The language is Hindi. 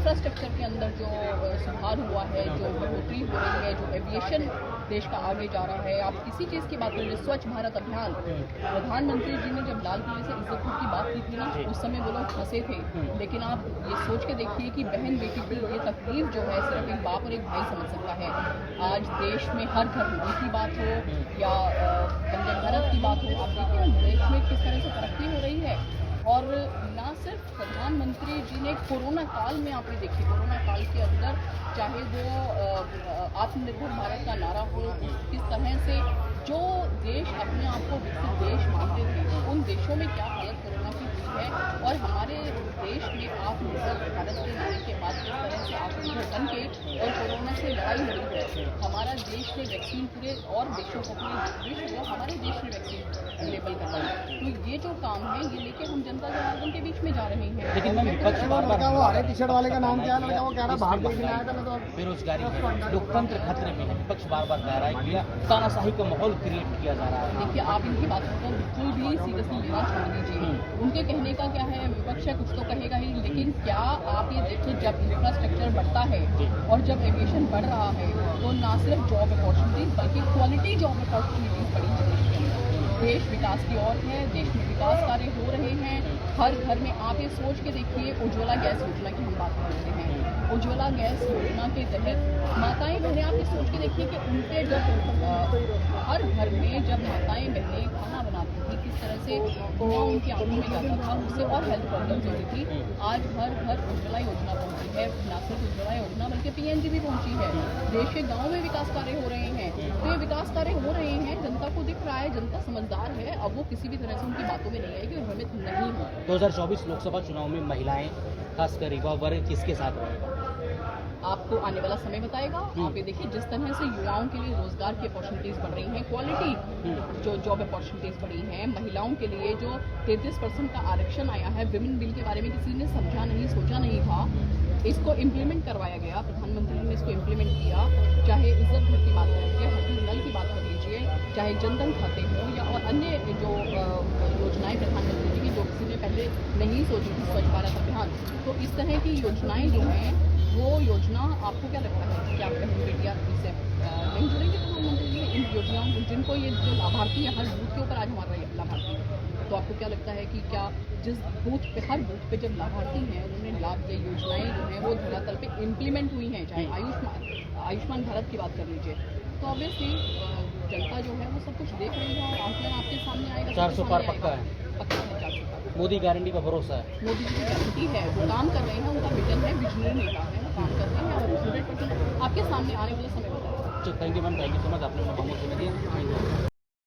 इंफ्रास्ट्रक्चर के अंदर जो सुधार हुआ है, जो बढ़ोतरी हो रही है, जो एविएशन देश का आगे जा रहा है। आप किसी चीज़ की बात करें, स्वच्छ भारत अभियान, प्रधानमंत्री जी ने जब लाल किले से इज्जतपुर की बात की थी ना, उस समय वो लोग फंसे थे। लेकिन आप ये सोच के देखिए कि बहन बेटी की ये तकलीफ जो है सिर्फ एक बाप और एक भाई समझ सकता है। आज देश में हर घर मोदी की बात हो या वंदे भारत की बात हो, आप देखिए ना देश में किस तरह से तरक्की हो रही है। और ना सिर्फ प्रधानमंत्री जी ने कोरोना काल में, आप ये देखिए कोरोना काल के अंदर चाहे वो आत्मनिर्भर भारत का नारा हो, किस तरह से जो देश अपने आप को विकसित देश मानते थे, उन देशों में क्या हालत कोरोना की हुई है। और हमारे देश में आत्मनिर्भर भारत के नारे के बाद किस तरह से आत्मनिर्भर बन के और कोरोना से लड़ाई लड़ी है। हमारा देश ने वैक्सीन पूरे और देशों को, पूरे विश्व को हमारे देश ने वैक्सीन अवेलेबल करवाई। तो ये जो काम है ये लेके हम जनता जनार्दन के बीच में जा रहे हैं। लेकिन मैं विपक्ष बार-बार वो हरे टी शर्ट वाले का नाम क्या है? वो कह रहा बाहर देखने आया था। मैं तो बेरोजगारी है, लोकतंत्र खतरे में है, विपक्ष बार-बार कह रहा है कि तानाशाही का माहौल क्रिएट किया जा रहा है। देखिए आप इनकी बातों को बिल्कुल भी सीरियसली लेना छोड़ दीजिए। उनके कहने का क्या है, विपक्ष है कुछ तो कहेगा ही, लेकिन क्या आप ये देखिए जब इंफ्रास्ट्रक्चर बढ़ता है और जब एविएशन बढ़ रहा है तो ना सिर्फ जॉब अपॉर्चुनिटीज बल्कि क्वालिटी जॉब अपॉर्चुनिटीज बढ़ी है देश के अंदर। देश विकास की ओर है, देश में विकास कार्य हो रहे हैं हर घर में। आप ये सोच के देखिए, उज्ज्वला गैस योजना की हम बात करते हैं। उज्ज्वला गैस योजना के तहत माताएं बहनें, आप ये सोच के देखिए कि उनके जब हर घर में जब माताएं बहनें खाना बनाती थी, किस तरह से धुआं उनकी आंखों में जाता था, उससे और हेल्थ प्रॉब्लम्स होती थी। आज हर घर उज्ज्वला योजना पहुंची है। ना सिर्फ उज्ज्वला योजना बल्कि पीएनजी भी पहुंची है। देश के गाँव में विकास कार्य हो रहे हैं। तो ये विकास कार्य हो रहे हैं, जनता को दिख रहा है, जनता समझदार है। अब वो किसी भी तरह से उनकी बातों में नहीं आएगी और भ्रमित नहीं हो। 2024 लोकसभा चुनाव में महिलाएं, खासकर युवा वर्ग किसके साथ रहेगा? आपको आने वाला समय बताएगा। आप ये देखिए जिस तरह से युवाओं के लिए रोजगार की अपॉर्चुनिटीज बढ़ रही हैं, क्वालिटी जो जॉब अपॉर्चुनिटीज बढ़ी हैं, महिलाओं के लिए जो 33% का आरक्षण आया है, विमेन बिल के बारे में किसी ने समझा नहीं, सोचा नहीं था, इसको इम्प्लीमेंट करवाया गया। प्रधानमंत्री ने इसको इम्प्लीमेंट किया। चाहे इज्जत घर की बात कर लीजिए, हर नल की बात कर लीजिए, चाहे जनधन खाते हों या और अन्य जो योजनाएं प्रधानमंत्री जी की जो किसी ने पहले नहीं सोची थी, स्वच्छ भारत अभियान। तो इस तरह की योजनाएं जो हैं, वो योजना आपको क्या लगता है कि आप बहन बेटियाँ इससे नहीं जुड़ेंगे प्रधानमंत्री जी इन योजनाओं, जिनको ये जो लाभार्थी है हर बूथ के ऊपर आज हमारा लाभार्थी है। तो आपको क्या लगता है कि क्या जिस बूथ पे, हर बूथ पे जब लाभार्थी हैं उन्होंने लाभ, ये योजनाएं जो हैं वो धरातल पे इम्प्लीमेंट हुई हैं, चाहे आयुष्मान भारत की बात कर लीजिए, तो ऑब्वियसली जनता जो है वो सब कुछ देख रही है और आंकलन आपके सामने आएगा। 400 पार पक्का है, पक्का है 400 पार। मोदी गारंटी पर भरोसा है। मोदी जी की गारंटी है, वो काम कर रहे हैं, उनका विजन है, विजनरी नेता है, वो काम कर रहे हैं और 100% आपके सामने आने वाला समय बताएगा। Thank you ma'am, thank you so much, आपने अपना बहुत समय दिया।